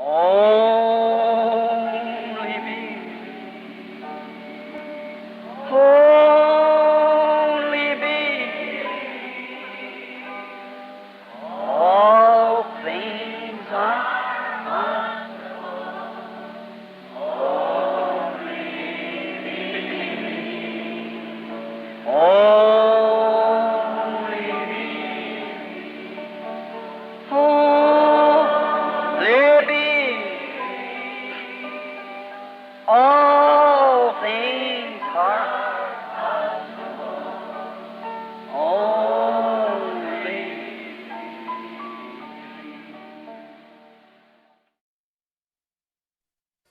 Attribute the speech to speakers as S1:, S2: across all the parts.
S1: Only believe. Only believe. All things are possible. Only believe. Only believe. Oh, there be all things are only.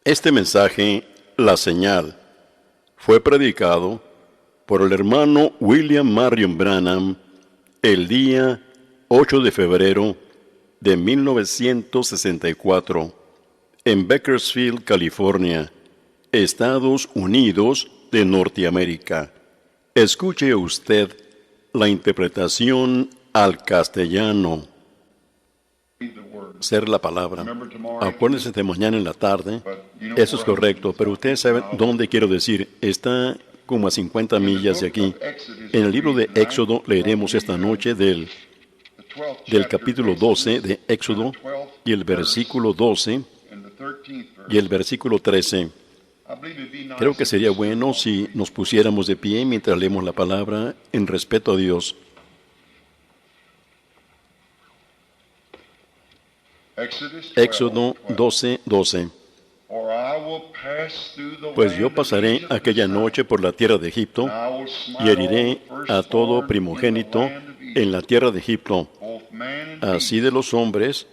S2: Este mensaje, La Señal, fue predicado por el hermano William Marion Branham el día 8 de febrero de 1964 en Bakersfield, California, Estados Unidos de Norteamérica. Escuche usted la interpretación al castellano. Ser la palabra. Acuérdense de mañana en la tarde. Eso es correcto, pero ustedes saben dónde quiero decir. Está como a 50 millas de aquí. En el libro de Éxodo leeremos esta noche del capítulo 12 de Éxodo y el versículo 12 y el versículo 13. Creo que sería bueno si nos pusiéramos de pie mientras leemos la palabra en respeto a Dios. Éxodo 12:12. Pues yo pasaré aquella noche por la tierra de Egipto y heriré a todo primogénito en la tierra de Egipto, así de los hombres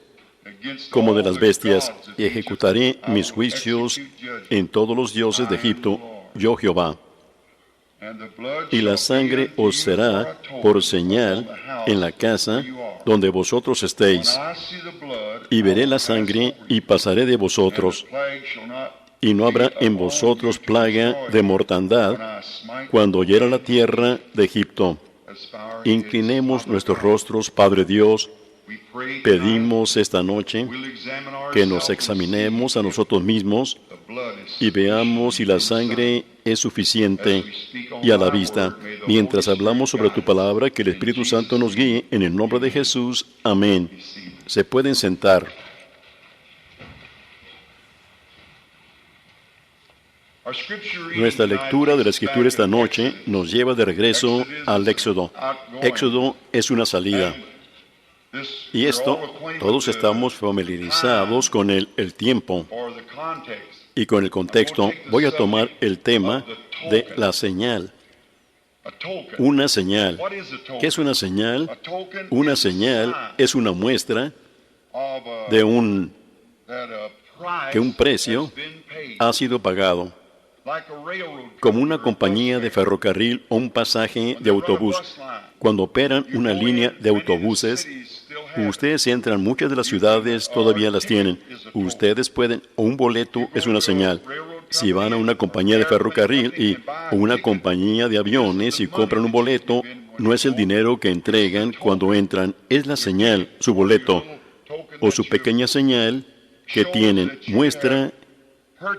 S2: como de las bestias, y ejecutaré mis juicios en todos los dioses de Egipto, yo Jehová. Y la sangre os será por señal en la casa donde vosotros estéis. Y veré la sangre y pasaré de vosotros. Y no habrá en vosotros plaga de mortandad cuando hiera la tierra de Egipto. Inclinemos nuestros rostros, Padre Dios. Pedimos esta noche que nos examinemos a nosotros mismos y veamos si la sangre es suficiente y a la vista. Mientras hablamos sobre tu palabra, que el Espíritu Santo nos guíe en el nombre de Jesús. Amén. Se pueden sentar. Nuestra lectura de la Escritura esta noche nos lleva de regreso al Éxodo. Éxodo es una salida. Y esto, todos estamos familiarizados con el tiempo y con el contexto. Voy a tomar el tema de la señal. Una señal. ¿Qué es una señal? Una señal es una muestra de que un precio ha sido pagado, como una compañía de ferrocarril o un pasaje de autobús. Cuando operan una línea de autobuses, ustedes entran, muchas de las ciudades todavía las tienen. Ustedes pueden, o un boleto es una señal. Si van a una compañía de ferrocarril o una compañía de aviones y compran un boleto, no es el dinero que entregan cuando entran, es la señal, su boleto, o su pequeña señal que tienen, muestra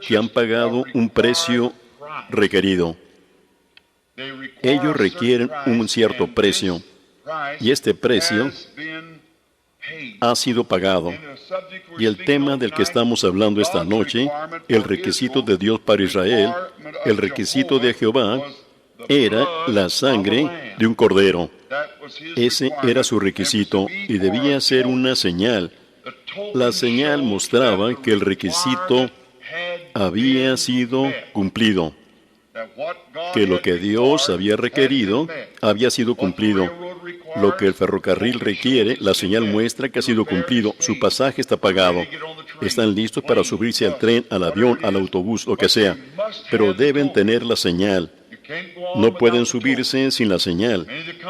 S2: que han pagado un precio requerido. Ellos requieren un cierto precio, y este precio ha sido pagado. Y el tema del que estamos hablando esta noche, el requisito de Dios para Israel, el requisito de Jehová, era la sangre de un cordero. Ese era su requisito y debía ser una señal. La señal mostraba que el requisito había sido cumplido, que lo que Dios había requerido había sido cumplido. Lo que el ferrocarril requiere, la señal muestra que ha sido cumplido. Su pasaje está pagado. Están listos para subirse al tren, al avión, al autobús, lo que sea. Pero deben tener la señal. No pueden subirse sin la señal.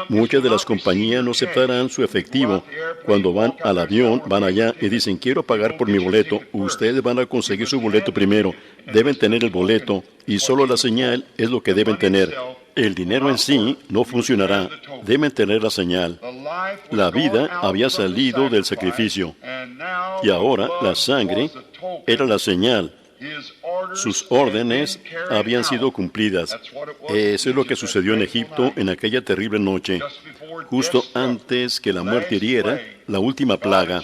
S2: Muchas de las compañías no aceptarán su efectivo. Cuando van al avión, van allá y dicen, quiero pagar por mi boleto. Ustedes van a conseguir su boleto primero. Deben tener el boleto y solo la señal es lo que deben tener. El dinero en sí no funcionará. Deben tener la señal. La vida había salido del sacrificio y ahora la sangre era la señal. Sus órdenes habían sido cumplidas. Eso es lo que sucedió en Egipto en aquella terrible noche. Justo antes que la muerte hiriera la última plaga,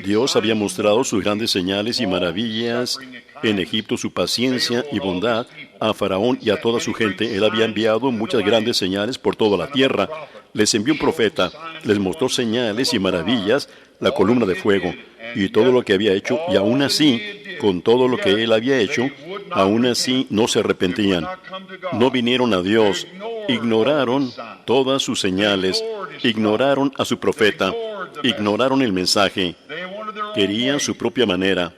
S2: Dios había mostrado sus grandes señales y maravillas en Egipto, su paciencia y bondad a Faraón y a toda su gente. Él había enviado muchas grandes señales por toda la tierra. Les envió un profeta, les mostró señales y maravillas, la columna de fuego y todo lo que había hecho, y aún así, con todo lo que él había hecho, aún así no se arrepentían. No vinieron a Dios, ignoraron todas sus señales, ignoraron a su profeta, ignoraron el mensaje, querían su propia manera.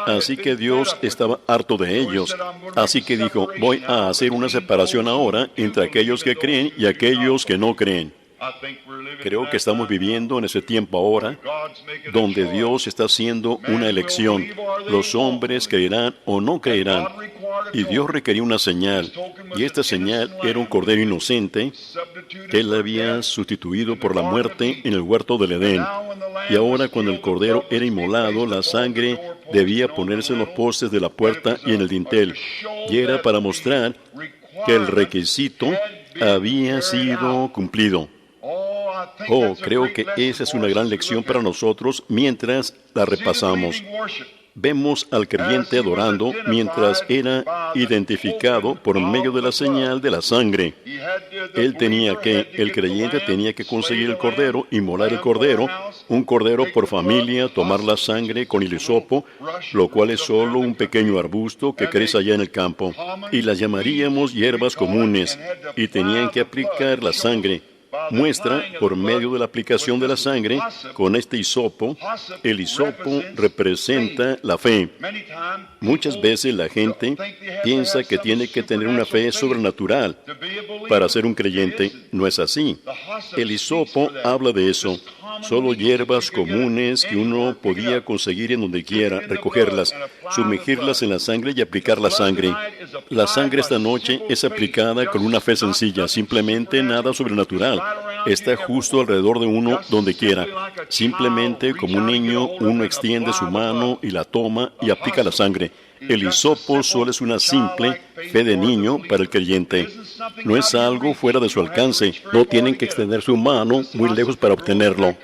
S2: Así que Dios estaba harto de ellos. Así que dijo, voy a hacer una separación ahora entre aquellos que creen y aquellos que no creen. Creo que estamos viviendo en ese tiempo ahora, donde Dios está haciendo una elección. Los hombres creerán o no creerán. Y Dios requería una señal, y esta señal era un cordero inocente que Él había sustituido por la muerte en el huerto del Edén. Y ahora, cuando el cordero era inmolado, la sangre debía ponerse en los postes de la puerta y en el dintel. Y era para mostrar que el requisito había sido cumplido. Creo que esa es una gran lección para nosotros mientras la repasamos. Vemos al creyente adorando mientras era identificado por medio de la señal de la sangre. El creyente tenía que conseguir el cordero, inmolar el cordero, un cordero por familia, tomar la sangre con el hisopo, lo cual es solo un pequeño arbusto que crece allá en el campo, y las llamaríamos hierbas comunes, y tenían que aplicar la sangre. Muestra por medio de la aplicación de la sangre con este hisopo. El hisopo representa la fe. Muchas veces la gente piensa que tiene que tener una fe sobrenatural para ser un creyente. No es así. El hisopo habla de eso. Solo hierbas comunes que uno podía conseguir en donde quiera, recogerlas, sumergirlas en la sangre y aplicar la sangre. La sangre esta noche es aplicada con una fe sencilla, simplemente nada sobrenatural. Está justo alrededor de uno donde quiera. Simplemente como un niño, uno extiende su mano y la toma y aplica la sangre. El hisopo solo es una simple fe de niño para el creyente. No es algo fuera de su alcance. No tienen que extender su mano muy lejos para obtenerlo.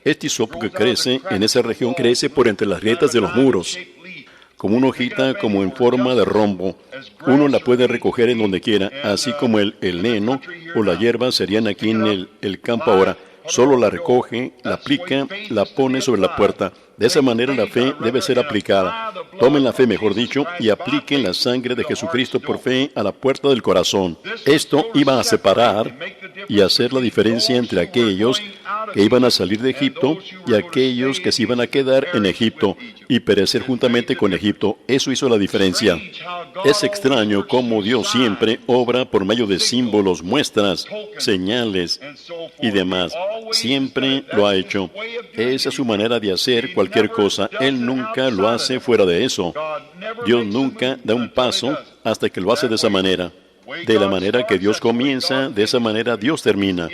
S2: Este hisopo que crece en esa región crece por entre las grietas de los muros, como una hojita como en forma de rombo. Uno la puede recoger en donde quiera, así como el heno o la hierba serían aquí en el campo ahora. Solo la recoge, la aplica, la pone sobre la puerta. De esa manera la fe debe ser aplicada. Tomen la fe, mejor dicho, y apliquen la sangre de Jesucristo por fe a la puerta del corazón. Esto iba a separar y hacer la diferencia entre aquellos que iban a salir de Egipto y aquellos que se iban a quedar en Egipto y perecer juntamente con Egipto. Eso hizo la diferencia. Es extraño cómo Dios siempre obra por medio de símbolos, muestras, señales y demás. Siempre lo ha hecho. Esa es su manera de hacer cualquier cosa. Él nunca lo hace fuera de eso. Dios nunca da un paso hasta que lo hace de esa manera. De la manera que Dios comienza, de esa manera Dios termina.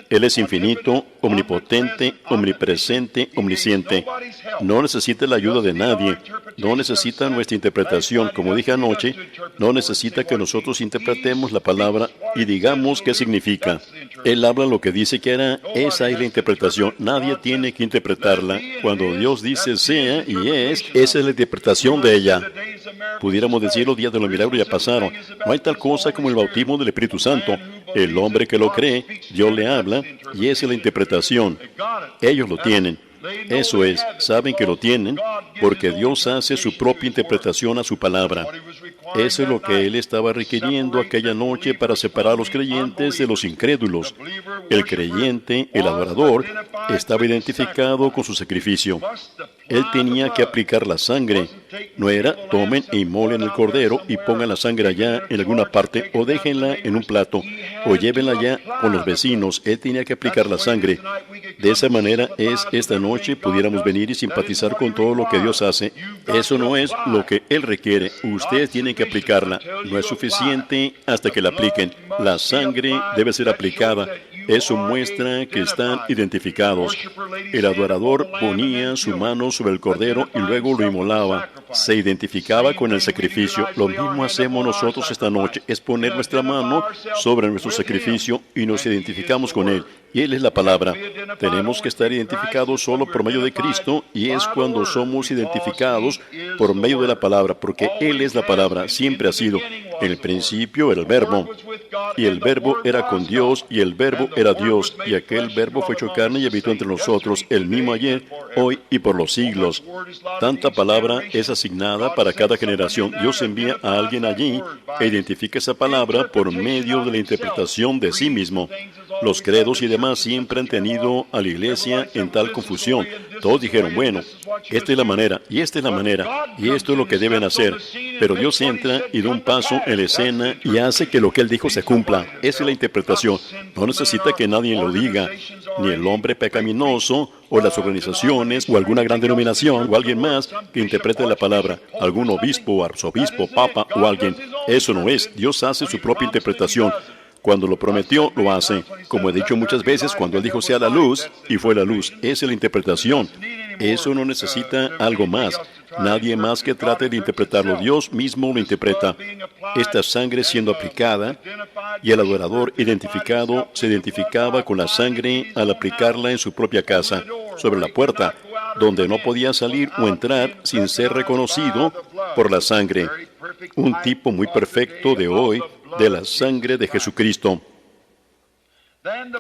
S2: Él es infinito, omnipotente, omnipresente, omnisciente. No necesita la ayuda de nadie. No necesita nuestra interpretación. Como dije anoche, no necesita que nosotros interpretemos la palabra y digamos qué significa. Él habla lo que dice que hará. Esa es la interpretación. Nadie tiene que interpretarla. Cuando Dios dice sea y es, esa es la interpretación de ella. Pudiéramos decir, los días de los milagros ya pasaron. No hay tal cosa como el bautismo del Espíritu Santo. El hombre que lo cree, Dios le habla, y esa es la interpretación. Ellos lo tienen. Eso es, saben que lo tienen, porque Dios hace su propia interpretación a su palabra. Eso es lo que Él estaba requiriendo aquella noche para separar a los creyentes de los incrédulos. El creyente, el adorador, estaba identificado con su sacrificio. Él tenía que aplicar la sangre. No era, tomen e inmolen el cordero y pongan la sangre allá en alguna parte, o déjenla en un plato, o llévenla allá con los vecinos. Él tenía que aplicar la sangre. De esa manera esta noche pudiéramos venir y simpatizar con todo lo que Dios hace. Eso no es lo que Él requiere. Ustedes tienen que aplicarla. No es suficiente hasta que la apliquen. La sangre debe ser aplicada Eso muestra que están identificados. El adorador ponía su mano sobre el cordero y luego lo inmolaba. Se identificaba con el sacrificio. Lo mismo hacemos nosotros esta noche, es poner nuestra mano sobre nuestro sacrificio y nos identificamos con Él. Y Él es la palabra. Tenemos que estar identificados solo por medio de Cristo, y es cuando somos identificados por medio de la palabra, porque Él es la palabra, siempre ha sido. En el principio era el Verbo, y el Verbo era con Dios, y el Verbo era Dios, y aquel Verbo fue hecho carne y habitó entre nosotros, el mismo ayer, hoy y por los siglos. Tanta palabra es asignada para cada generación. Dios envía a alguien allí e identifica esa palabra por medio de la interpretación de sí mismo. Los credos y demás siempre han tenido a la iglesia en tal confusión. Todos dijeron, bueno, esta es la manera, y esta es la manera, y esto es lo que deben hacer. Pero Dios entra y da un paso en la escena y hace que lo que Él dijo se cumpla. Esa es la interpretación. No necesita que nadie lo diga, ni el hombre pecaminoso, o las organizaciones, o alguna gran denominación, o alguien más que interprete la palabra. Algún obispo, arzobispo, papa, o alguien. Eso no es. Dios hace su propia interpretación. Cuando lo prometió, lo hace. Como he dicho muchas veces, cuando Él dijo sea la luz, y fue la luz. Esa es la interpretación. Eso no necesita algo más. Nadie más que trate de interpretarlo. Dios mismo lo interpreta. Esta sangre siendo aplicada, y el adorador identificado se identificaba con la sangre al aplicarla en su propia casa, sobre la puerta, donde no podía salir o entrar sin ser reconocido por la sangre. Un tipo muy perfecto de hoy, de la sangre de Jesucristo.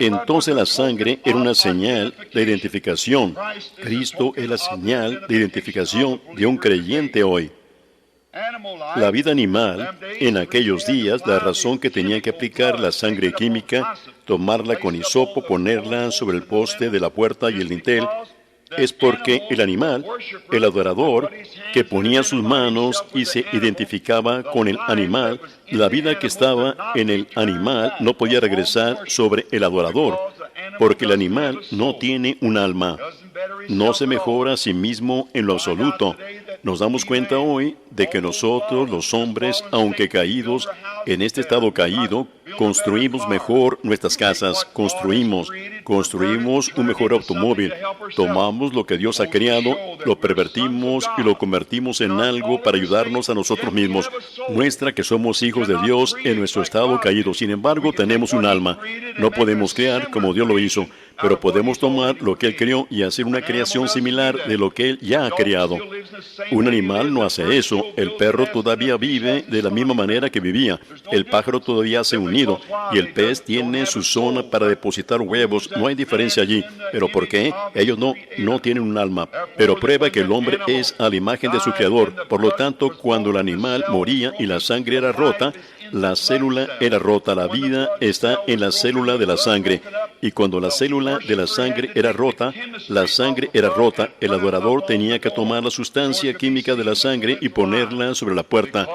S2: Entonces la sangre era una señal de identificación. Cristo es la señal de identificación de un creyente hoy. La vida animal, en aquellos días, la razón que tenían que aplicar la sangre química, tomarla con hisopo, ponerla sobre el poste de la puerta y el dintel, es porque el animal, el adorador, que ponía sus manos y se identificaba con el animal, la vida que estaba en el animal no podía regresar sobre el adorador, porque el animal no tiene un alma. No se mejora a sí mismo en lo absoluto. Nos damos cuenta hoy de que nosotros, los hombres, aunque caídos, en este estado caído, construimos mejor nuestras casas, construimos un mejor automóvil, tomamos lo que Dios ha creado, lo pervertimos y lo convertimos en algo para ayudarnos a nosotros mismos. Muestra que somos hijos de Dios en nuestro estado caído. Sin embargo, tenemos un alma. No podemos crear como Dios lo hizo, pero podemos tomar lo que Él creó y hacer una creación similar de lo que Él ya ha creado. Un animal no hace eso. El perro todavía vive de la misma manera que vivía. El pájaro todavía hace un nido y el pez tiene su zona para depositar huevos. No hay diferencia allí. ¿Pero por qué? Ellos no tienen un alma. Pero prueba que el hombre es a la imagen de su Creador. Por lo tanto, cuando el animal moría y la sangre era rota, la célula era rota. La vida está en la célula de la sangre. Y cuando la célula de la sangre era rota, la sangre era rota. El adorador tenía que tomar la sustancia química de la sangre y ponerla sobre la puerta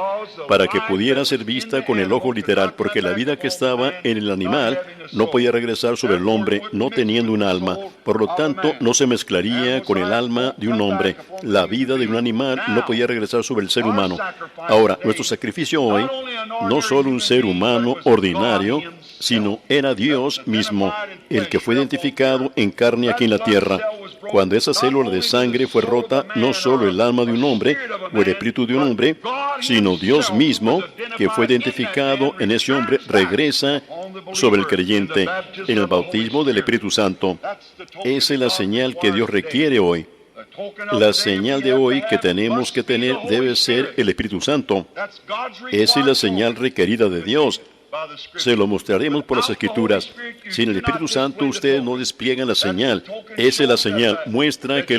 S2: para que pudiera ser vista con el ojo literal, porque la vida que estaba en el animal no podía regresar sobre el hombre, no teniendo un alma. Por lo tanto, no se mezclaría con el alma de un hombre. La vida de un animal no podía regresar sobre el ser humano. Ahora, nuestro sacrificio hoy, no solo un ser humano ordinario, sino era Dios mismo, el que fue identificado en carne aquí en la tierra. Cuando esa célula de sangre fue rota, no solo el alma de un hombre o el espíritu de un hombre, sino Dios mismo, que fue identificado en ese hombre, regresa sobre el creyente en el bautismo del Espíritu Santo. Esa es la señal que Dios requiere hoy. La señal de hoy que tenemos que tener debe ser el Espíritu Santo. Esa es la señal requerida de Dios. Se lo mostraremos por las Escrituras. Sin el Espíritu Santo ustedes no despliegan la señal. Esa es la señal. Muestra que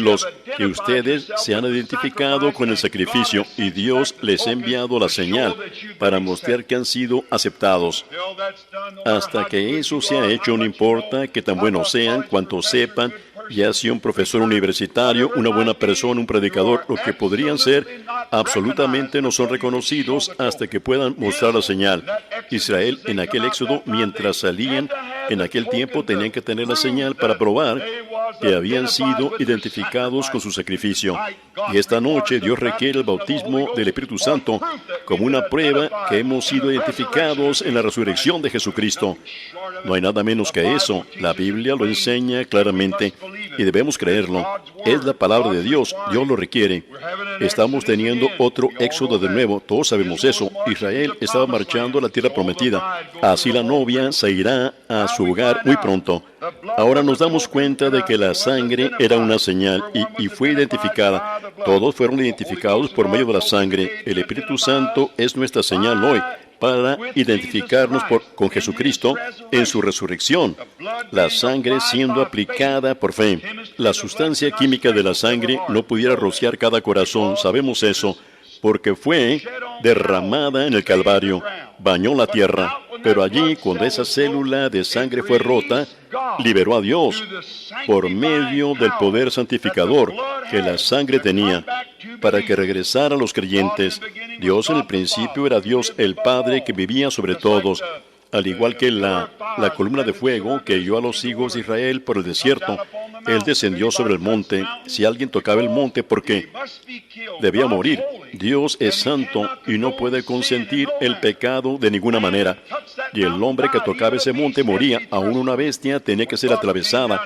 S2: ustedes se han identificado con el sacrificio y Dios les ha enviado la señal para mostrar que han sido aceptados. Hasta que eso se ha hecho, no importa que tan buenos sean, cuanto sepan, ya sea un profesor universitario, una buena persona, un predicador, lo que podrían ser, absolutamente no son reconocidos hasta que puedan mostrar la señal. Israel, en aquel éxodo, mientras salían, en aquel tiempo tenían que tener la señal para probar que habían sido identificados con su sacrificio. Y esta noche Dios requiere el bautismo del Espíritu Santo como una prueba que hemos sido identificados en la resurrección de Jesucristo. No hay nada menos que eso. La Biblia lo enseña claramente y debemos creerlo. Es la palabra de Dios. Dios lo requiere. Estamos teniendo otro éxodo de nuevo. Todos sabemos eso. Israel estaba marchando a la tierra prometida. Así la novia se irá a su hogar muy pronto. Ahora nos damos cuenta de que la sangre era una señal y fue identificada. Todos fueron identificados por medio de la sangre. El Espíritu Santo es nuestra señal hoy para identificarnos con Jesucristo en su resurrección. La sangre siendo aplicada por fe. La sustancia química de la sangre no pudiera rociar cada corazón. Sabemos eso, porque fue derramada en el Calvario. Bañó la tierra. Pero allí, cuando esa célula de sangre fue rota, liberó a Dios por medio del poder santificador que la sangre tenía para que regresaran los creyentes. Dios en el principio era Dios el Padre que vivía sobre todos, al igual que la columna de fuego que guió a los hijos de Israel por el desierto. Él descendió sobre el monte. Si alguien tocaba el monte, ¿por qué? Debía morir. Dios es santo y no puede consentir el pecado de ninguna manera. Y el hombre que tocaba ese monte moría. Aún una bestia tenía que ser atravesada.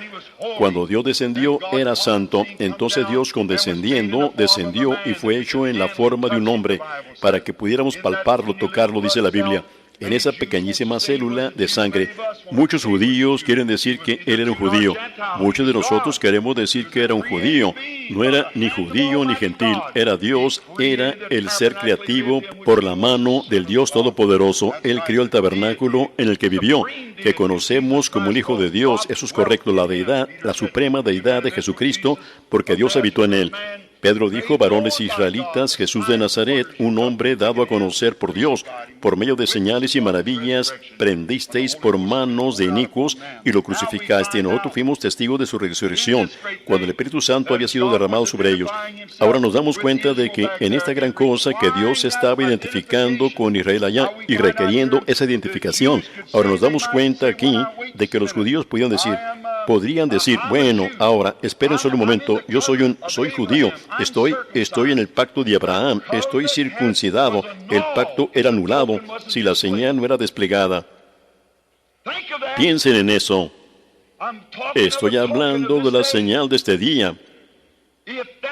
S2: Cuando Dios descendió, era santo. Entonces Dios, condescendiendo, descendió y fue hecho en la forma de un hombre, para que pudiéramos palparlo, tocarlo, dice la Biblia. En esa pequeñísima célula de sangre. Muchos judíos quieren decir que él era un judío. Muchos de nosotros queremos decir que era un judío. No era ni judío ni gentil. Era Dios, era el ser creativo por la mano del Dios Todopoderoso. Él creó el tabernáculo en el que vivió, que conocemos como el Hijo de Dios. Eso es correcto, la deidad, la suprema deidad de Jesucristo, porque Dios habitó en él. Pedro dijo, varones israelitas, Jesús de Nazaret, un hombre dado a conocer por Dios, por medio de señales y maravillas, prendisteis por manos de inicuos y lo crucificaste. Nosotros fuimos testigos de su resurrección, cuando el Espíritu Santo había sido derramado sobre ellos. Ahora nos damos cuenta de que en esta gran cosa que Dios estaba identificando con Israel allá y requiriendo esa identificación. Ahora nos damos cuenta aquí de que los judíos podrían decir, bueno, ahora, esperen solo un momento, yo soy judío, estoy en el pacto de Abraham, estoy circuncidado, el pacto era anulado si la señal no era desplegada. Piensen en eso. Estoy hablando de la señal de este día.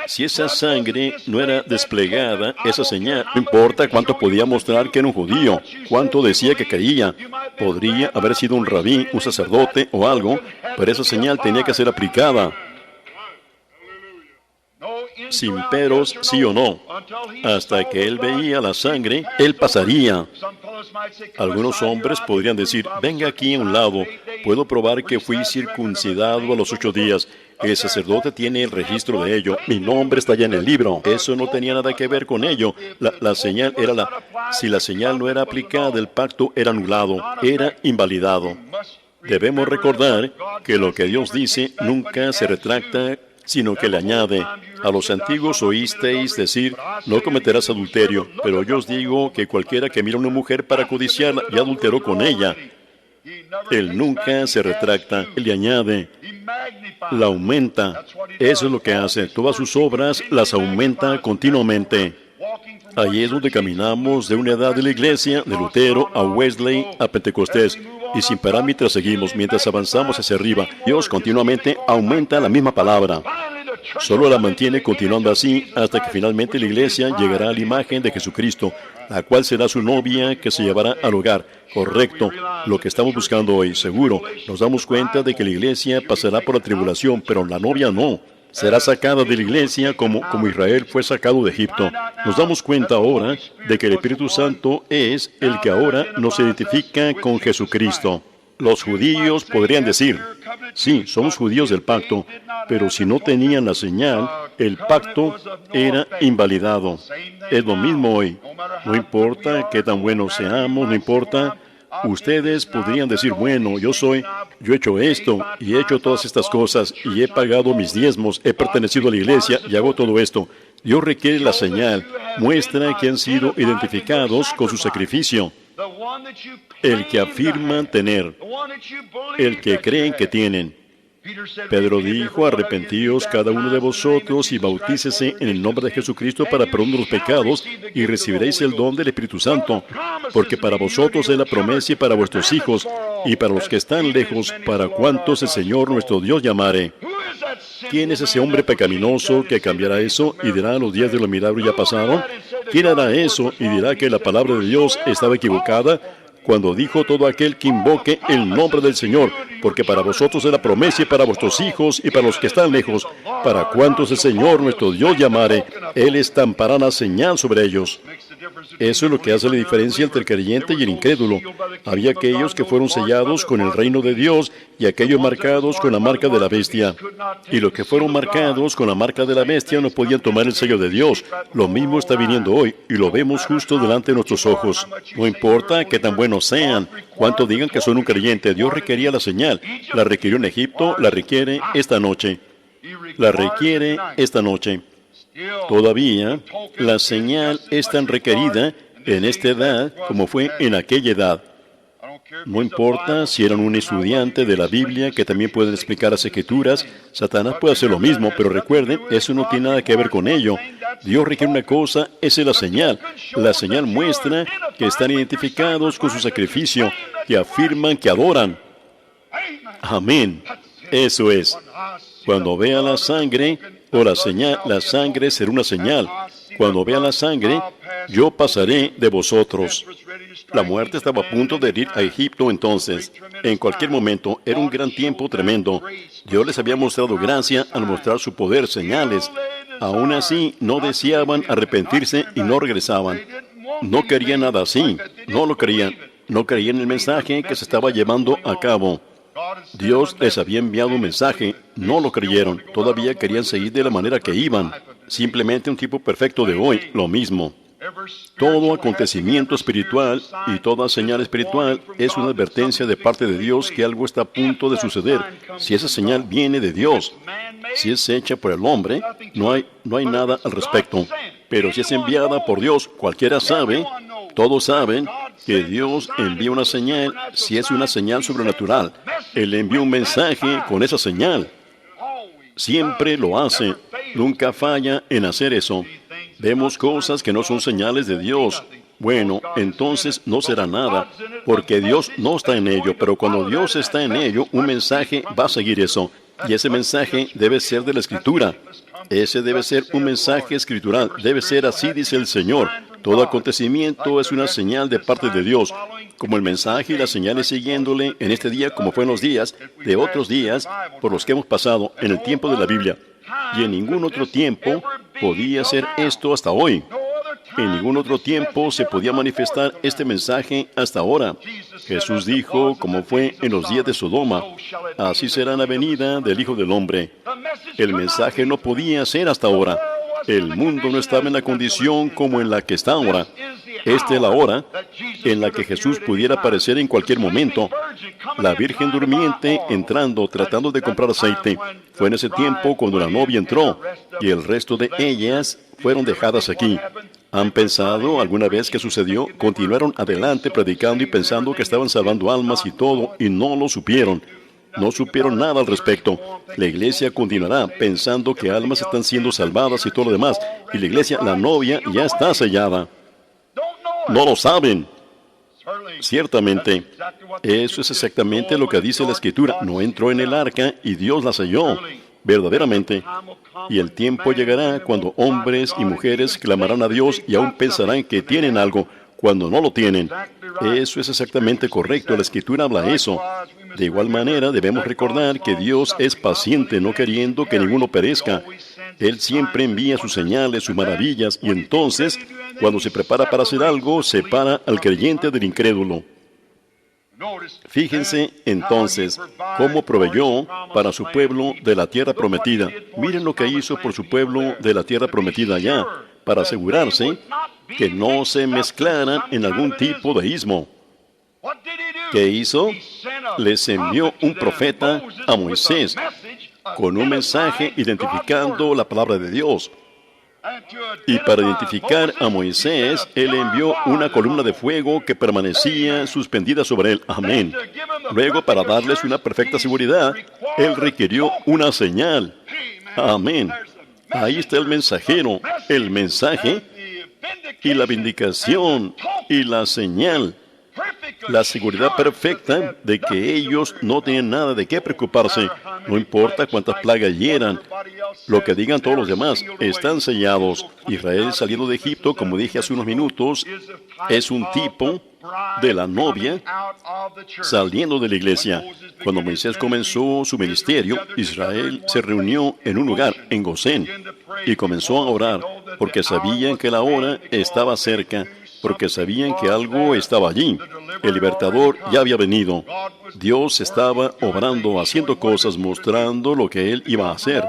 S2: Si esa sangre no era desplegada, esa señal, no importa cuánto podía mostrar que era un judío, cuánto decía que creía, podría haber sido un rabí, un sacerdote o algo, pero esa señal tenía que ser aplicada. Sin peros, sí o no. Hasta que él veía la sangre, él pasaría. Algunos hombres podrían decir, venga aquí a un lado, puedo probar que fui circuncidado a los 8 días. El sacerdote tiene el registro de ello. Mi nombre está ya en el libro. Eso no tenía nada que ver con ello. La señal era si la señal no era aplicada, el pacto era anulado, era invalidado. Debemos recordar que lo que Dios dice nunca se retracta, sino que le añade. A los antiguos oísteis decir, no cometerás adulterio, pero yo os digo que cualquiera que mira a una mujer para codiciarla, ya adulteró con ella. Él nunca se retracta, él le añade, la aumenta. Eso es lo que hace. Todas sus obras las aumenta continuamente. Allí es donde caminamos de una edad de la iglesia, de Lutero a Wesley a Pentecostés. Y sin parar mientras seguimos, mientras avanzamos hacia arriba, Dios continuamente aumenta la misma palabra. Solo la mantiene continuando así hasta que finalmente la iglesia llegará a la imagen de Jesucristo, la cual será su novia que se llevará al hogar. Correcto, lo que estamos buscando hoy, seguro. Nos damos cuenta de que la iglesia pasará por la tribulación, pero la novia no. Será sacada de la iglesia como Israel fue sacado de Egipto. Nos damos cuenta ahora de que el Espíritu Santo es el que ahora nos identifica con Jesucristo. Los judíos podrían decir, sí, somos judíos del pacto, pero si no tenían la señal, el pacto era invalidado. Es lo mismo hoy. No importa qué tan buenos seamos, no importa. Ustedes podrían decir, bueno, yo he hecho esto y he hecho todas estas cosas y he pagado mis diezmos, he pertenecido a la iglesia y hago todo esto. Dios requiere la señal, muestra que han sido identificados con su sacrificio. El que afirman tener, el que creen que tienen. Pedro dijo, arrepentíos cada uno de vosotros y bautícese en el nombre de Jesucristo para perdón de los pecados y recibiréis el don del Espíritu Santo, porque para vosotros es la promesa y para vuestros hijos y para los que están lejos, para cuantos el Señor nuestro Dios llamare. ¿Quién es ese hombre pecaminoso que cambiará eso y dirá los días de los milagros ya pasaron? ¿Quién hará eso y dirá que la palabra de Dios estaba equivocada? Cuando dijo todo aquel que invoque el nombre del Señor, porque para vosotros es la promesa y para vuestros hijos y para los que están lejos, para cuantos el Señor nuestro Dios llamare, Él estampará la señal sobre ellos. Eso es lo que hace la diferencia entre el creyente y el incrédulo. Había aquellos que fueron sellados con el reino de Dios y aquellos marcados con la marca de la bestia. Y los que fueron marcados con la marca de la bestia no podían tomar el sello de Dios. Lo mismo está viniendo hoy y lo vemos justo delante de nuestros ojos. No importa qué tan buenos sean, cuánto digan que son un creyente, Dios requería la señal. La requirió en Egipto, la requiere esta noche. La requiere esta noche. Todavía, la señal es tan requerida en esta edad como fue en aquella edad. No importa si eran un estudiante de la Biblia que también pueden explicar las Escrituras, Satanás puede hacer lo mismo, pero recuerden, eso no tiene nada que ver con ello. Dios requiere una cosa, esa es la señal. La señal muestra que están identificados con su sacrificio, que afirman que adoran. Amén. Eso es. Cuando vea la sangre, o la señal, la sangre será una señal. Cuando vea la sangre, yo pasaré de vosotros. La muerte estaba a punto de ir a Egipto entonces. En cualquier momento, era un gran tiempo tremendo. Dios les había mostrado gracia al mostrar su poder, señales. Aún así, no deseaban arrepentirse y no regresaban. No querían nada así. No lo creían. No creían en el mensaje que se estaba llevando a cabo. Dios les había enviado un mensaje, no lo creyeron, todavía querían seguir de la manera que iban. Simplemente un tipo perfecto de hoy, lo mismo. Todo acontecimiento espiritual y toda señal espiritual es una advertencia de parte de Dios que algo está a punto de suceder. Si esa señal viene de Dios, si es hecha por el hombre, no hay nada al respecto. Pero si es enviada por Dios, cualquiera sabe, todos saben, que Dios envía una señal si es una señal sobrenatural. Él envía un mensaje con esa señal. Siempre lo hace. Nunca falla en hacer eso. Vemos cosas que no son señales de Dios. Bueno, entonces no será nada, porque Dios no está en ello. Pero cuando Dios está en ello, un mensaje va a seguir eso. Y ese mensaje debe ser de la Escritura. Ese debe ser un mensaje escritural. Debe ser así, dice el Señor. Todo acontecimiento es una señal de parte de Dios, como el mensaje y las señales siguiéndole en este día como fue en los días de otros días por los que hemos pasado en el tiempo de la Biblia. Y en ningún otro tiempo podía ser esto hasta hoy. En ningún otro tiempo se podía manifestar este mensaje hasta ahora. Jesús dijo, como fue en los días de Sodoma, así será en la venida del Hijo del Hombre. El mensaje no podía ser hasta ahora. El mundo no estaba en la condición como en la que está ahora. Esta es la hora en la que Jesús pudiera aparecer en cualquier momento. La Virgen durmiente entrando, tratando de comprar aceite. Fue en ese tiempo cuando la novia entró y el resto de ellas fueron dejadas aquí. ¿Han pensado alguna vez qué sucedió? Continuaron adelante predicando y pensando que estaban salvando almas y todo, y no lo supieron. No supieron nada al respecto. La iglesia continuará pensando que almas están siendo salvadas y todo lo demás. Y la iglesia, la novia, ya está sellada. No lo saben. Ciertamente, eso es exactamente lo que dice la Escritura. No entró en el arca y Dios la selló. Verdaderamente. Y el tiempo llegará cuando hombres y mujeres clamarán a Dios y aún pensarán que tienen algo, cuando no lo tienen. Eso es exactamente correcto. La Escritura habla eso. De igual manera, debemos recordar que Dios es paciente, no queriendo que ninguno perezca. Él siempre envía sus señales, sus maravillas, y entonces, cuando se prepara para hacer algo, separa al creyente del incrédulo. Fíjense entonces cómo proveyó para su pueblo de la tierra prometida. Miren lo que hizo por su pueblo de la tierra prometida allá, para asegurarse que no se mezclaran en algún tipo de ismo. ¿Qué hizo? Les envió un profeta a Moisés con un mensaje identificando la palabra de Dios. Y para identificar a Moisés, Él envió una columna de fuego que permanecía suspendida sobre él. Amén. Luego, para darles una perfecta seguridad, Él requirió una señal. Amén. Ahí está el mensajero, el mensaje y la vindicación y la señal. La seguridad perfecta de que ellos no tienen nada de qué preocuparse. No importa cuántas plagas hieran, lo que digan todos los demás, están sellados. Israel saliendo de Egipto, como dije hace unos minutos, es un tipo de la novia saliendo de la iglesia. Cuando Moisés comenzó su ministerio, Israel se reunió en un lugar, en Gosén, y comenzó a orar, porque sabían que la hora estaba cerca, porque sabían que algo estaba allí. El libertador ya había venido. Dios estaba obrando, haciendo cosas, mostrando lo que Él iba a hacer.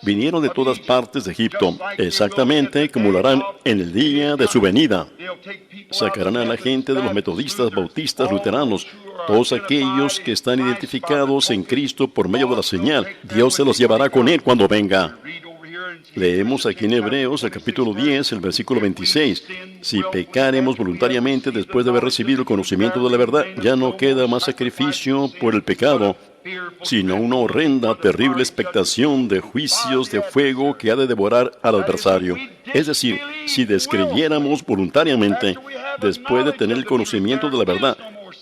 S2: Vinieron de todas partes de Egipto, exactamente como lo harán en el día de su venida. Sacarán a la gente de los metodistas, bautistas, luteranos, todos aquellos que están identificados en Cristo por medio de la señal. Dios se los llevará con Él cuando venga. Leemos aquí en Hebreos, el capítulo 10, el versículo 26. Si pecaremos voluntariamente después de haber recibido el conocimiento de la verdad, ya no queda más sacrificio por el pecado, sino una horrenda, terrible expectación de juicios de fuego que ha de devorar al adversario. Es decir, si descreyéramos voluntariamente, después de tener el conocimiento de la verdad,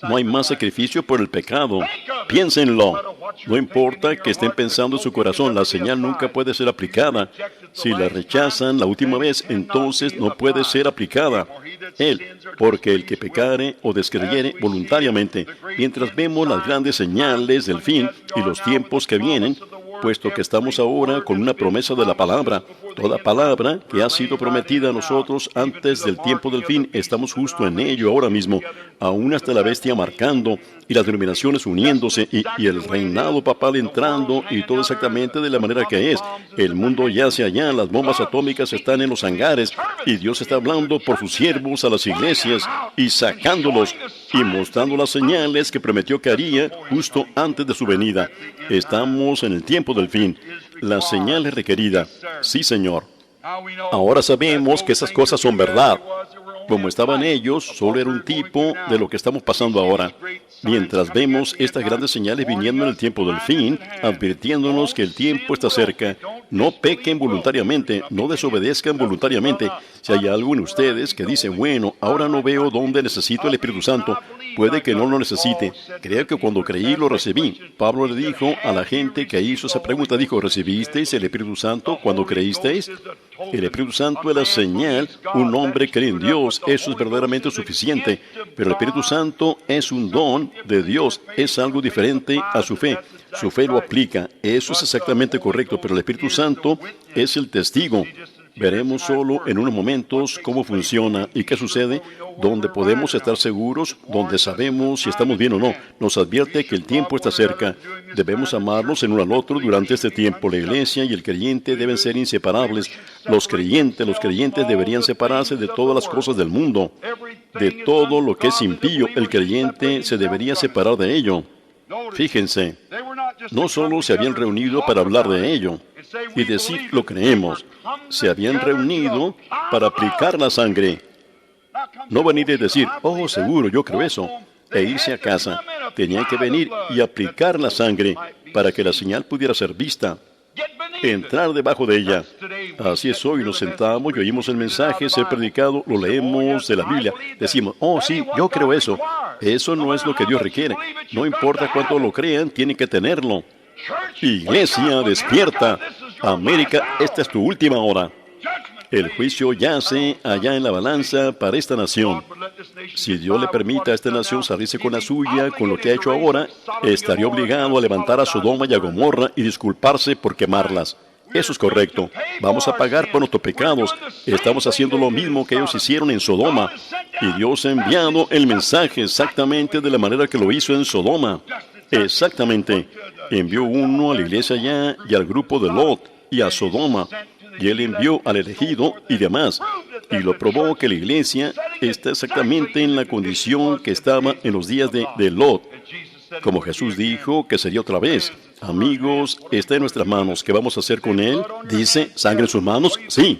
S2: no hay más sacrificio por el pecado. Piénsenlo. No importa que estén pensando en su corazón, la señal nunca puede ser aplicada. Si la rechazan la última vez, entonces no puede ser aplicada. Porque el que pecare o descreyere voluntariamente, mientras vemos las grandes señales del fin y los tiempos que vienen, puesto que estamos ahora con una promesa de la palabra. Toda palabra que ha sido prometida a nosotros antes del tiempo del fin, estamos justo en ello ahora mismo, aún hasta la bestia marcando y las denominaciones uniéndose y el reinado papal entrando y todo exactamente de la manera que es. El mundo yace allá, las bombas atómicas están en los hangares y Dios está hablando por sus siervos a las iglesias y sacándolos y mostrando las señales que prometió que haría justo antes de su venida. Estamos en el tiempo del fin. La señal es requerida. Sí, Señor. Ahora sabemos que esas cosas son verdad. Como estaban ellos, solo era un tipo de lo que estamos pasando ahora. Mientras vemos estas grandes señales viniendo en el tiempo del fin, advirtiéndonos que el tiempo está cerca, no pequen voluntariamente, no desobedezcan voluntariamente. Si hay algo en ustedes que dice, bueno, ahora no veo dónde necesito el Espíritu Santo, puede que no lo necesite. Creo que cuando creí lo recibí. Pablo le dijo a la gente que hizo esa pregunta, dijo, ¿recibisteis el Espíritu Santo cuando creísteis? El Espíritu Santo es la señal, un hombre cree en Dios, eso es verdaderamente suficiente. Pero el Espíritu Santo es un don de Dios, es algo diferente a su fe. Su fe lo aplica, eso es exactamente correcto, pero el Espíritu Santo es el testigo. Veremos solo en unos momentos cómo funciona y qué sucede, donde podemos estar seguros, donde sabemos si estamos bien o no. Nos advierte que el tiempo está cerca. Debemos amarnos el uno al otro durante este tiempo. La iglesia y el creyente deben ser inseparables. Los creyentes deberían separarse de todas las cosas del mundo. De todo lo que es impío, el creyente se debería separar de ello. Fíjense, no solo se habían reunido para hablar de ello y decir lo creemos, se habían reunido para aplicar la sangre. No venir y decir, oh, seguro, yo creo eso, e irse a casa. Tenían que venir y aplicar la sangre para que la señal pudiera ser vista. Entrar debajo de ella. Así es hoy, nos sentamos y oímos el mensaje ser predicado, lo leemos de la Biblia, decimos, oh sí, yo creo eso. Eso no es lo que Dios requiere. No importa cuánto lo crean, tienen que tenerlo. Iglesia, despierta. América, esta es tu última hora. El juicio yace allá en la balanza para esta nación. Si Dios le permite a esta nación salirse con la suya, con lo que ha hecho ahora, estaría obligado a levantar a Sodoma y a Gomorra y disculparse por quemarlas. Eso es correcto. Vamos a pagar por nuestros pecados. Estamos haciendo lo mismo que ellos hicieron en Sodoma. Y Dios ha enviado el mensaje exactamente de la manera que lo hizo en Sodoma. Exactamente. Envió uno a la iglesia allá y al grupo de Lot y a Sodoma. Y Él envió al elegido y demás. Y lo probó que la iglesia está exactamente en la condición que estaba en los días de Lot. Como Jesús dijo que sería otra vez. Amigos, está en nuestras manos. ¿Qué vamos a hacer con él? Dice, ¿sangre en sus manos? Sí.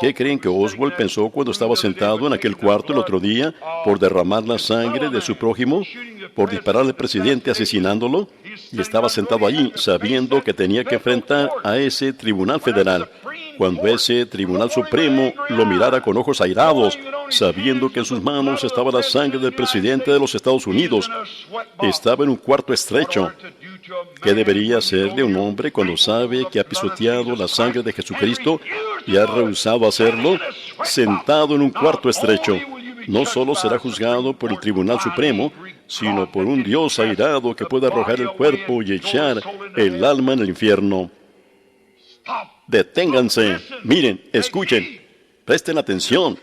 S2: ¿Qué creen que Oswald pensó cuando estaba sentado en aquel cuarto el otro día por derramar la sangre de su prójimo, por disparar al presidente asesinándolo? Y estaba sentado allí sabiendo que tenía que enfrentar a ese tribunal federal. Cuando ese tribunal supremo lo mirara con ojos airados, sabiendo que en sus manos estaba la sangre del presidente de los Estados Unidos, estaba en un cuarto estrecho. ¿Qué debería hacerle un hombre cuando sabe que ha pisoteado la sangre de Jesucristo y ha rehusado hacerlo? Sentado en un cuarto estrecho. No solo será juzgado por el Tribunal Supremo, sino por un Dios airado que puede arrojar el cuerpo y echar el alma en el infierno. Deténganse, miren, escuchen, presten atención.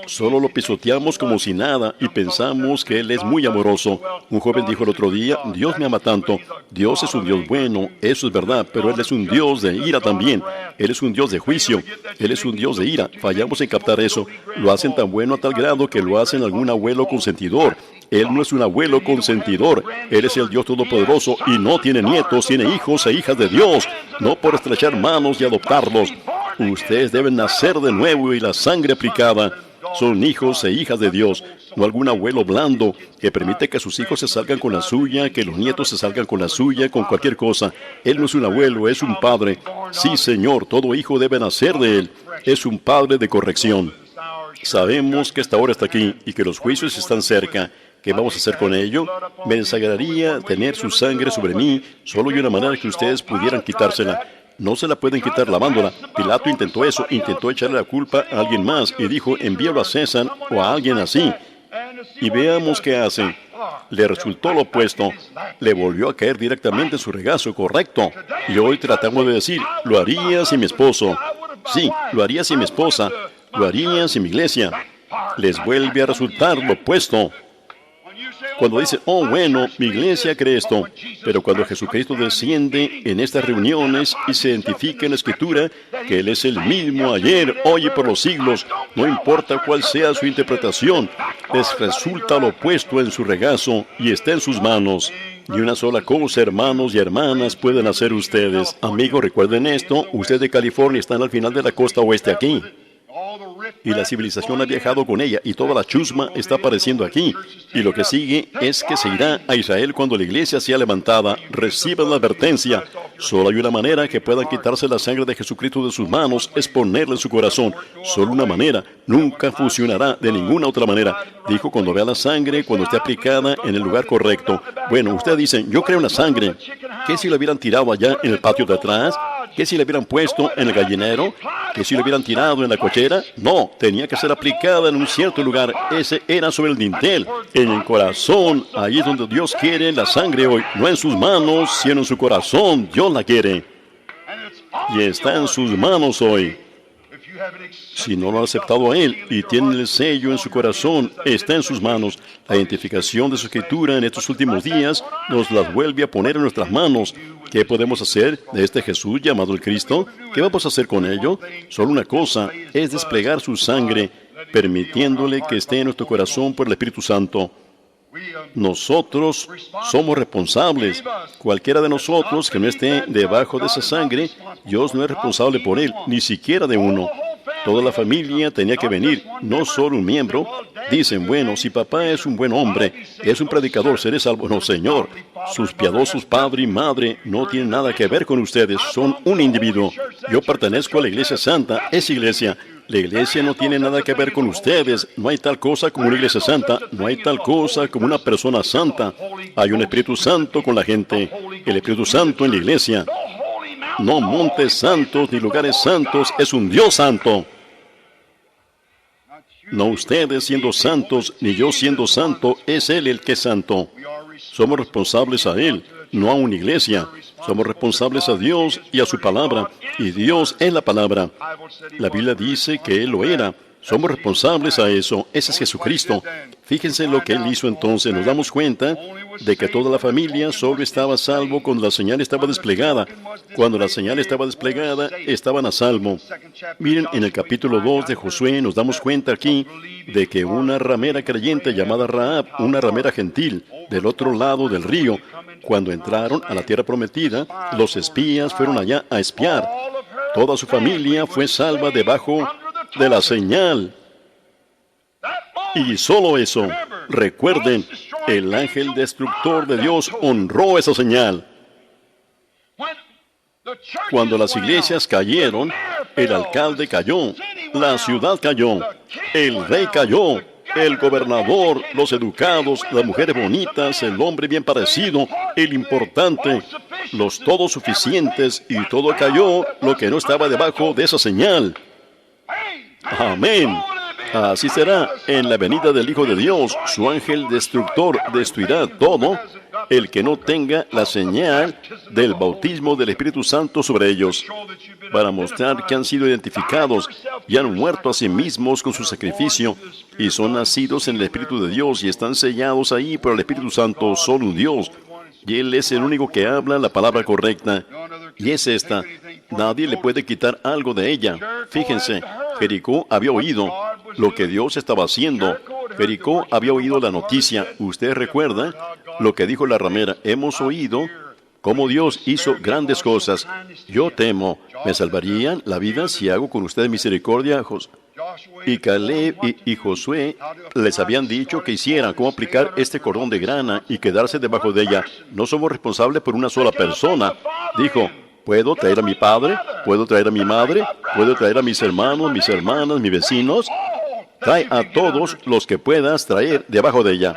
S2: Solo lo pisoteamos como si nada y pensamos que Él es muy amoroso. Un joven dijo el otro día, Dios me ama tanto. Dios es un Dios bueno, eso es verdad, pero Él es un Dios de ira también. Él es un Dios de juicio. Él es un Dios de ira. Fallamos en captar eso. Lo hacen tan bueno a tal grado que lo hacen algún abuelo consentidor. Él no es un abuelo consentidor. Él es el Dios Todopoderoso y no tiene nietos, tiene hijos e hijas de Dios. No por estrechar manos y adoptarlos. Ustedes deben nacer de nuevo y la sangre aplicada. Son hijos e hijas de Dios, no algún abuelo blando que permite que sus hijos se salgan con la suya, que los nietos se salgan con la suya, con cualquier cosa. Él no es un abuelo, es un padre. Sí, Señor, todo hijo debe nacer de Él. Es un padre de corrección. Sabemos que esta hora está aquí y que los juicios están cerca. ¿Qué vamos a hacer con ello? Me desagradaría tener su sangre sobre mí. Solo hay una manera que ustedes pudieran quitársela. No se la pueden quitar lavándola. Pilato intentó eso, intentó echarle la culpa a alguien más y dijo, envíalo a César o a alguien así. Y veamos qué hace. Le resultó lo opuesto. Le volvió a caer directamente en su regazo, correcto. Y hoy tratamos de decir, lo haría sin mi esposo. Sí, lo haría sin mi esposa. Lo haría sin mi iglesia. Les vuelve a resultar lo opuesto. Cuando dice, oh bueno, mi iglesia cree esto, pero cuando Jesucristo desciende en estas reuniones y se identifica en la Escritura que Él es el mismo ayer, hoy y por los siglos, no importa cuál sea su interpretación, les resulta lo opuesto en su regazo y está en sus manos. Y una sola cosa, hermanos y hermanas, pueden hacer ustedes. Amigos, recuerden esto, ustedes de California están al final de la costa oeste aquí. Y la civilización ha viajado con ella y toda la chusma está apareciendo aquí. Y lo que sigue es que se irá a Israel cuando la iglesia sea levantada. Reciban la advertencia. Solo hay una manera que puedan quitarse la sangre de Jesucristo de sus manos, es ponerla en su corazón. Solo una manera. Nunca funcionará de ninguna otra manera. Dijo, cuando vea la sangre, cuando esté aplicada en el lugar correcto. Bueno, ustedes dicen, yo creo en la sangre. ¿Qué si la hubieran tirado allá en el patio de atrás? ¿Qué si la hubieran puesto en el gallinero? ¿Qué si la hubieran tirado en la cochera? No, tenía que ser aplicada en un cierto lugar. Ese era sobre el dintel, en el corazón. Ahí es donde Dios quiere la sangre hoy. No en sus manos, sino en su corazón. Dios la quiere. Y está en sus manos hoy. Si no lo ha aceptado a Él y tiene el sello en su corazón, está en sus manos. La identificación de su Escritura en estos últimos días nos las vuelve a poner en nuestras manos. ¿Qué podemos hacer de este Jesús llamado el Cristo? ¿Qué vamos a hacer con ello? Solo una cosa, es desplegar su sangre, permitiéndole que esté en nuestro corazón por el Espíritu Santo. Nosotros somos responsables. Cualquiera de nosotros que no esté debajo de esa sangre, Dios no es responsable por él, ni siquiera de uno. Toda la familia tenía que venir, no solo un miembro. Dicen, bueno, si papá es un buen hombre, es un predicador, seré salvo. No, Señor. Sus piadosos padre y madre no tienen nada que ver con ustedes, son un individuo. Yo pertenezco a la Iglesia Santa, esa iglesia. La iglesia no tiene nada que ver con ustedes. No hay tal cosa como una iglesia santa. No hay tal cosa como una persona santa. Hay un Espíritu Santo con la gente. El Espíritu Santo en la iglesia. No montes santos ni lugares santos. Es un Dios santo. No ustedes siendo santos, ni yo siendo santo. Es Él el que es santo. Somos responsables a Él, no a una iglesia. Somos responsables a Dios y a su palabra. Y Dios es la palabra. La Biblia dice que Él lo era. Somos responsables a eso. Ese es Jesucristo. Fíjense en lo que Él hizo entonces. Nos damos cuenta de que toda la familia solo estaba a salvo cuando la señal estaba desplegada. Cuando la señal estaba desplegada, estaban a salvo. Miren, en el capítulo 2 de Josué nos damos cuenta aquí de que una ramera creyente llamada Rahab, una ramera gentil, del otro lado del río. Cuando entraron a la tierra prometida, los espías fueron allá a espiar. Toda su familia fue salva debajo de la señal. Y solo eso, recuerden, el ángel destructor de Dios honró esa señal. Cuando las iglesias cayeron, el alcalde cayó, la ciudad cayó, el rey cayó, el gobernador, los educados, las mujeres bonitas, el hombre bien parecido, el importante, los todos suficientes, y todo cayó lo que no estaba debajo de esa señal. Amén. Así será en la venida del Hijo de Dios. Su ángel destructor destruirá todo el que no tenga la señal del bautismo del Espíritu Santo sobre ellos, para mostrar que han sido identificados y han muerto a sí mismos con su sacrificio, y son nacidos en el Espíritu de Dios y están sellados ahí por el Espíritu Santo, solo un Dios. Y Él es el único que habla la palabra correcta. Y es esta. Nadie le puede quitar algo de ella. Fíjense, Jericó había oído lo que Dios estaba haciendo. Jericó había oído la noticia. ¿Usted recuerda lo que dijo la ramera? Hemos oído cómo Dios hizo grandes cosas. Yo temo, ¿me salvarían la vida si hago con ustedes misericordia? Y Caleb y Josué les habían dicho que hicieran cómo aplicar este cordón de grana y quedarse debajo de ella. No somos responsables por una sola persona. Dijo, ¿puedo traer a mi padre? ¿Puedo traer a mi madre? ¿Puedo traer a mis hermanos, mis hermanas, mis vecinos? Trae a todos los que puedas traer debajo de ella.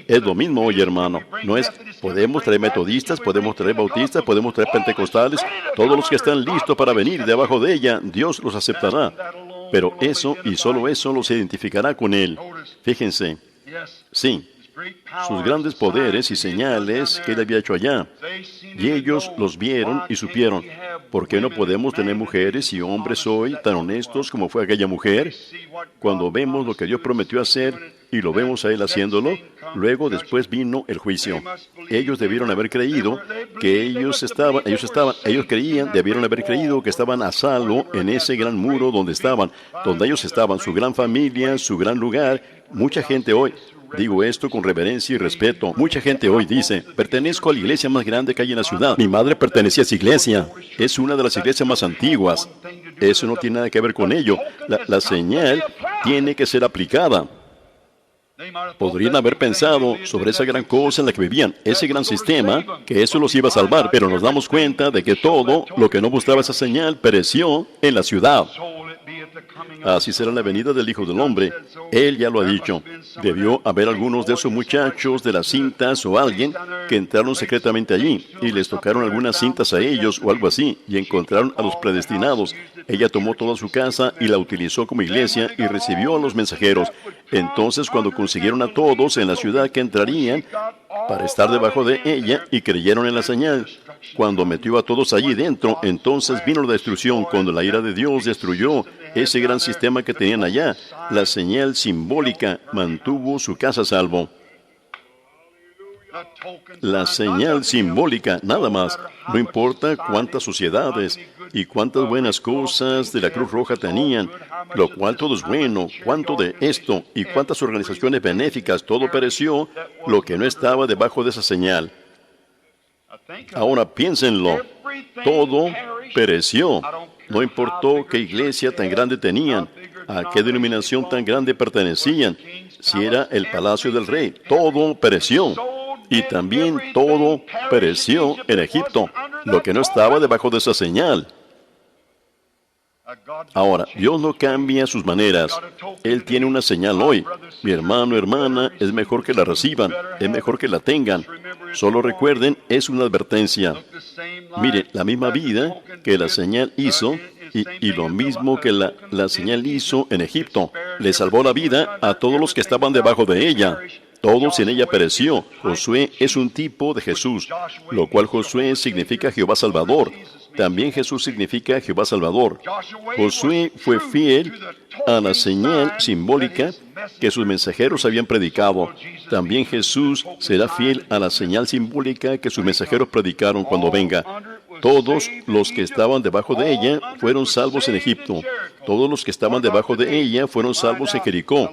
S2: Es lo mismo hoy, hermano. No es, podemos traer metodistas, podemos traer bautistas, podemos traer pentecostales, todos los que están listos para venir debajo de ella, Dios los aceptará. Pero eso y solo eso los identificará con Él. Fíjense, sí, sus grandes poderes y señales que Él había hecho allá. Y ellos los vieron y supieron, ¿por qué no podemos tener mujeres y hombres hoy tan honestos como fue aquella mujer? Cuando vemos lo que Dios prometió hacer y lo vemos a Él haciéndolo, luego después vino el juicio. Ellos debieron haber creído que ellos creían, debieron haber creído que estaban a salvo en ese gran muro donde ellos estaban, su gran familia, su gran lugar. Mucha gente hoy, digo esto con reverencia y respeto, mucha gente hoy dice, pertenezco a la iglesia más grande que hay en la ciudad. Mi madre pertenecía a esa iglesia. Es una de las iglesias más antiguas. Eso no tiene nada que ver con ello. La señal tiene que ser aplicada. Podrían haber pensado sobre esa gran cosa en la que vivían, ese gran sistema, que eso los iba a salvar, pero nos damos cuenta de que todo lo que no mostraba esa señal pereció en la ciudad. Así será la venida del Hijo del Hombre. Él ya lo ha dicho. Debió haber algunos de esos muchachos de las cintas o alguien que entraron secretamente allí y les tocaron algunas cintas a ellos o algo así y encontraron a los predestinados. Ella tomó toda su casa y la utilizó como iglesia y recibió a los mensajeros. Entonces, cuando consiguieron a todos en la ciudad que entrarían para estar debajo de ella y creyeron en la señal, cuando metió a todos allí dentro, entonces vino la destrucción, cuando la ira de Dios destruyó ese gran sistema que tenían allá. La señal simbólica mantuvo su casa a salvo. La señal simbólica, nada más. No importa cuántas sociedades y cuántas buenas cosas de la Cruz Roja tenían, lo cual todo es bueno, cuánto de esto y cuántas organizaciones benéficas, todo pereció, lo que no estaba debajo de esa señal. Ahora piénsenlo, todo pereció. No importó qué iglesia tan grande tenían, a qué denominación tan grande pertenecían, si era el palacio del rey, todo pereció. Y también todo pereció en Egipto, lo que no estaba debajo de esa señal. Ahora, Dios no cambia sus maneras. Él tiene una señal hoy. Mi hermano, hermana, es mejor que la reciban, es mejor que la tengan. Solo recuerden, es una advertencia. Mire, la misma vida que la señal hizo, y lo mismo que la señal hizo en Egipto, le salvó la vida a todos los que estaban debajo de ella. Todos en ella pereció. Josué es un tipo de Jesús, lo cual Josué significa Jehová Salvador. También Jesús significa Jehová Salvador. Josué fue fiel a la señal simbólica que sus mensajeros habían predicado. También Jesús será fiel a la señal simbólica que sus mensajeros predicaron cuando venga. Todos los que estaban debajo de ella fueron salvos en Egipto. Todos los que estaban debajo de ella fueron salvos en Jericó.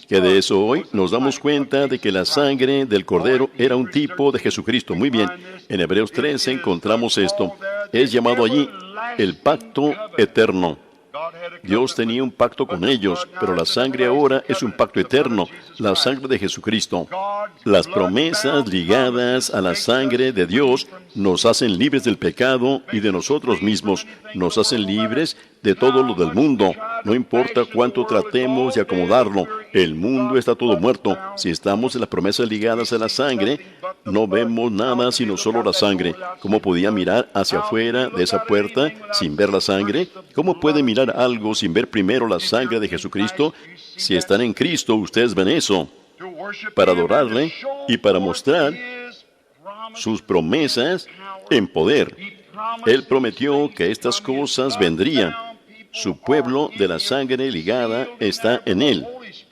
S2: Que de eso hoy nos damos cuenta de que la sangre del Cordero era un tipo de Jesucristo. Muy bien, en Hebreos 13 encontramos esto. Es llamado allí el pacto eterno. Dios tenía un pacto con ellos, pero la sangre ahora es un pacto eterno, la sangre de Jesucristo. Las promesas ligadas a la sangre de Dios nos hacen libres del pecado y de nosotros mismos, nos hacen libres de todo lo del mundo. No importa cuánto tratemos de acomodarlo, el mundo está todo muerto. Si estamos en las promesas ligadas a la sangre, no vemos nada sino solo la sangre. ¿Cómo podía mirar hacia afuera de esa puerta sin ver la sangre? ¿Cómo puede mirar algo sin ver primero la sangre de Jesucristo? Si están en Cristo, ustedes ven eso. Para adorarle y para mostrar sus promesas en poder. Él prometió que estas cosas vendrían. Su pueblo de la sangre ligada está en Él,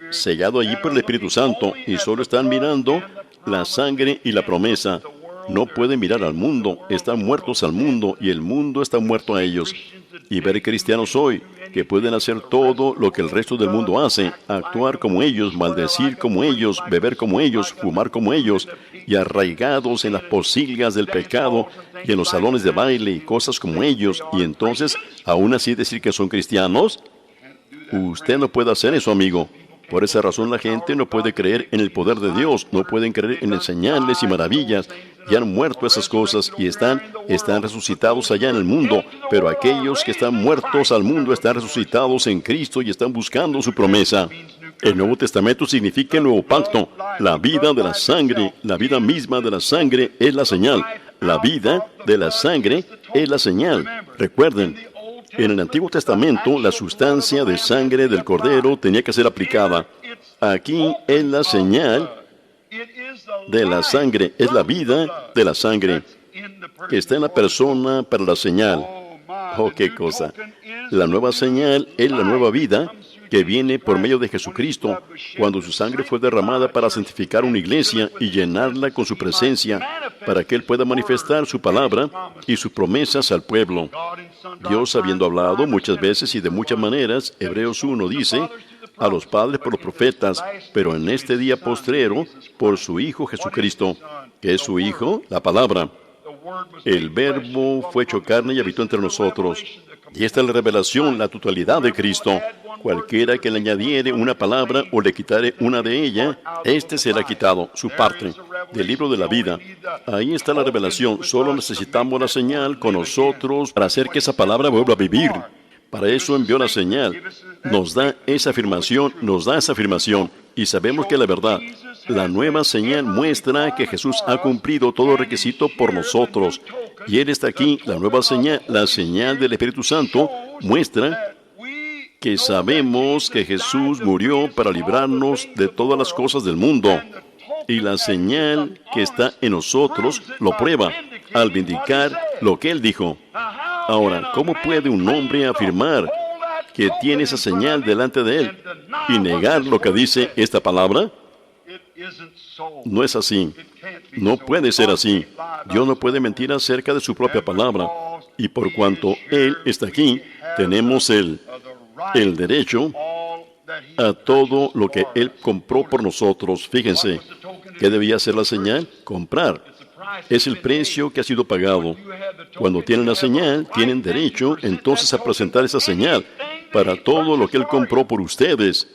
S2: sellado allí por el Espíritu Santo, y solo están mirando la sangre y la promesa. No pueden mirar al mundo, están muertos al mundo, y el mundo está muerto a ellos. Y ver cristianos hoy, que pueden hacer todo lo que el resto del mundo hace, actuar como ellos, maldecir como ellos, beber como ellos, fumar como ellos, y arraigados en las posilgas del pecado y en los salones de baile y cosas como ellos, y entonces, aún así decir que son cristianos. Usted no puede hacer eso, amigo. Por esa razón la gente no puede creer en el poder de Dios, no pueden creer en señales y maravillas. Ya han muerto esas cosas y están resucitados allá en el mundo, pero aquellos que están muertos al mundo están resucitados en Cristo y están buscando su promesa. El Nuevo Testamento significa el nuevo pacto. La vida de la sangre, la vida misma de la sangre es la señal. La vida de la sangre es la señal. Recuerden, en el Antiguo Testamento, la sustancia de sangre del Cordero tenía que ser aplicada. Aquí es la señal de la sangre, es la vida de la sangre que está en la persona para la señal. Oh, qué cosa. La nueva señal es la nueva vida que viene por medio de Jesucristo, cuando su sangre fue derramada para santificar una iglesia y llenarla con su presencia, para que Él pueda manifestar su palabra y sus promesas al pueblo. Dios, habiendo hablado muchas veces y de muchas maneras, Hebreos 1 dice, a los padres por los profetas, pero en este día postrero, por su Hijo Jesucristo. ¿Qué es su Hijo? La palabra. El Verbo fue hecho carne y habitó entre nosotros. Y esta es la revelación, la totalidad de Cristo. Cualquiera que le añadiere una palabra o le quitare una de ella, éste será quitado, su parte, del libro de la vida. Ahí está la revelación. Solo necesitamos la señal con nosotros para hacer que esa palabra vuelva a vivir. Para eso envió la señal. Nos da esa afirmación, y sabemos que la verdad, la nueva señal muestra que Jesús ha cumplido todo requisito por nosotros. Y Él está aquí, la nueva señal, la señal del Espíritu Santo, muestra que sabemos que Jesús murió para librarnos de todas las cosas del mundo. Y la señal que está en nosotros lo prueba al vindicar lo que Él dijo. Ahora, ¿cómo puede un hombre afirmar que tiene esa señal delante de él y negar lo que dice esta palabra? No es así. No puede ser así. Dios no puede mentir acerca de su propia palabra. Y por cuanto Él está aquí, tenemos el derecho a todo lo que Él compró por nosotros. Fíjense, ¿qué debía ser la señal? Comprar. Es el precio que ha sido pagado. Cuando tienen la señal, tienen derecho entonces a presentar esa señal para todo lo que Él compró por ustedes.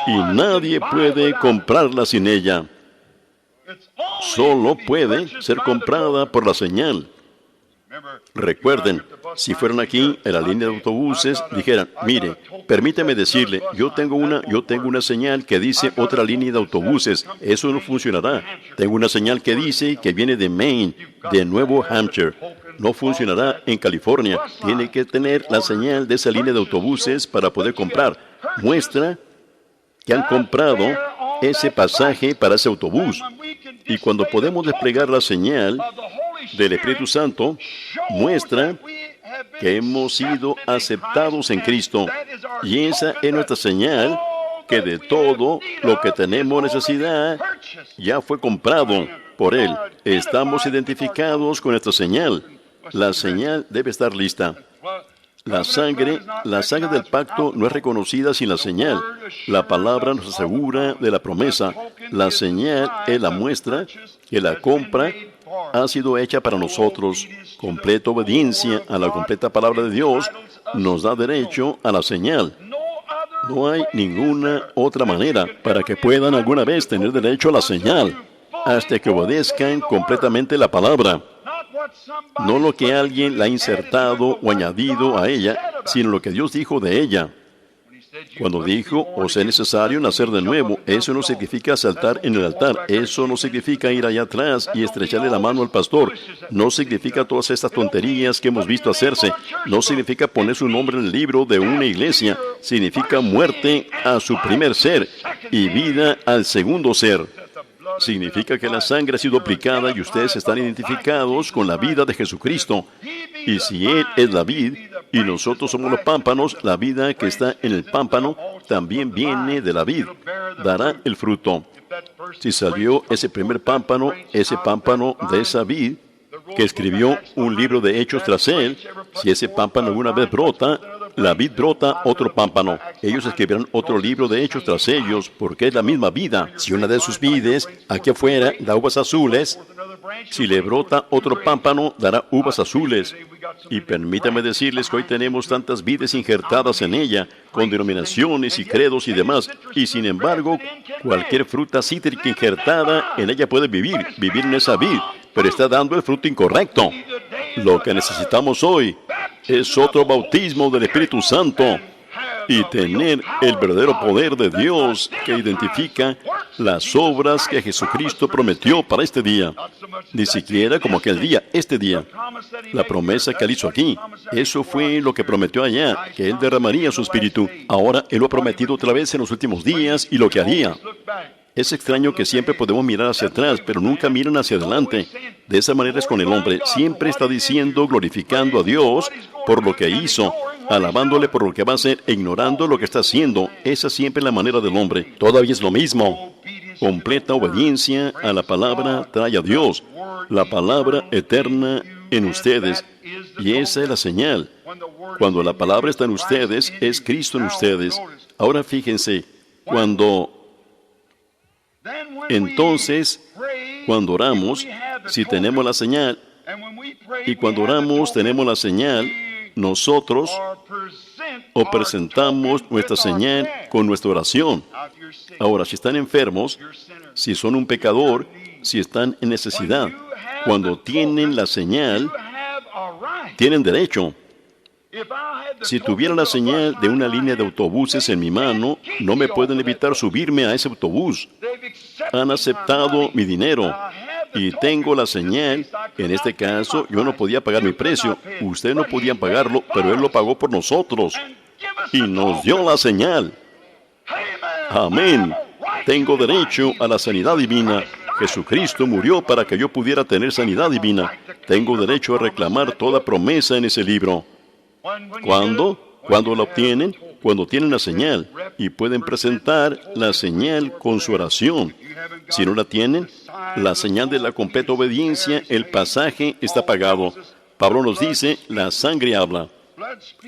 S2: Y nadie puede comprarla sin ella. Solo puede ser comprada por la señal. Recuerden, si fueran aquí en la línea de autobuses, dijeran, mire, permítame decirle, yo tengo una señal que dice otra línea de autobuses. Eso no funcionará. Tengo una señal que dice que viene de Maine, de Nuevo Hampshire. No funcionará en California. Tiene que tener la señal de esa línea de autobuses para poder comprar. Muestra que han comprado ese pasaje para ese autobús. Y cuando podemos desplegar la señal del Espíritu Santo, muestra que hemos sido aceptados en Cristo. Y esa es nuestra señal, que de todo lo que tenemos necesidad ya fue comprado por Él. Estamos identificados con esta señal. La señal debe estar lista. La sangre del pacto no es reconocida sin la señal. La palabra nos asegura de la promesa. La señal es la muestra que la compra ha sido hecha para nosotros. Completa obediencia a la completa palabra de Dios nos da derecho a la señal. No hay ninguna otra manera para que puedan alguna vez tener derecho a la señal hasta que obedezcan completamente la palabra. No lo que alguien la ha insertado o añadido a ella, sino lo que Dios dijo de ella. Cuando dijo, os es necesario nacer de nuevo, eso no significa saltar en el altar, eso no significa ir allá atrás y estrecharle la mano al pastor, no significa todas estas tonterías que hemos visto hacerse, no significa poner su nombre en el libro de una iglesia, significa muerte a su primer ser y vida al segundo ser. Significa que la sangre ha sido aplicada y ustedes están identificados con la vida de Jesucristo. Y si Él es la vid y nosotros somos los pámpanos, la vida que está en el pámpano también viene de la vid. Dará el fruto. Si salió ese primer pámpano de esa vid, que escribió un libro de hechos tras él, si ese pámpano alguna vez brota, la vid brota otro pámpano. Ellos escribirán otro libro de hechos tras ellos, porque es la misma vida. Si una de sus vides, aquí afuera, da uvas azules, si le brota otro pámpano, dará uvas azules. Y permítame decirles que hoy tenemos tantas vides injertadas en ella, con denominaciones y credos y demás, y sin embargo, cualquier fruta cítrica injertada en ella puede vivir en esa vid, pero está dando el fruto incorrecto. Lo que necesitamos hoy es otro bautismo del Espíritu Santo y tener el verdadero poder de Dios que identifica las obras que Jesucristo prometió para este día. Ni siquiera como aquel día, este día. La promesa que Él hizo aquí, eso fue lo que prometió allá, que Él derramaría su Espíritu. Ahora Él lo ha prometido otra vez en los últimos días y lo que haría. Es extraño que siempre podemos mirar hacia atrás, pero nunca miran hacia adelante. De esa manera es con el hombre. Siempre está diciendo, glorificando a Dios por lo que hizo, alabándole por lo que va a hacer e ignorando lo que está haciendo. Esa siempre es la manera del hombre. Todavía es lo mismo. Completa obediencia a la palabra trae a Dios, la palabra eterna en ustedes. Y esa es la señal. Cuando la palabra está en ustedes, es Cristo en ustedes. Ahora fíjense, cuando oramos, si tenemos la señal, y cuando oramos tenemos la señal, nosotros o presentamos nuestra señal con nuestra oración. Ahora, si están enfermos, si son un pecador, si están en necesidad, cuando tienen la señal, tienen derecho. Si tuviera la señal de una línea de autobuses en mi mano, no me pueden evitar subirme a ese autobús. Han aceptado mi dinero y tengo la señal. En este caso, yo no podía pagar mi precio. Ustedes no podían pagarlo, pero Él lo pagó por nosotros y nos dio la señal. Amén. Tengo derecho a la sanidad divina. Jesucristo murió para que yo pudiera tener sanidad divina. Tengo derecho a reclamar toda promesa en ese libro. ¿Cuándo? ¿Cuándo la obtienen? Cuando tienen la señal y pueden presentar la señal con su oración. Si no la tienen, la señal de la completa obediencia, el pasaje está pagado. Pablo nos dice, la sangre habla.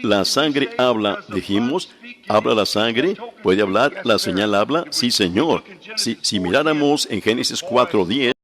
S2: La sangre habla, dijimos, ¿habla la sangre? ¿Puede hablar? ¿La señal habla? Sí, Señor. Si miráramos en Génesis 4:10,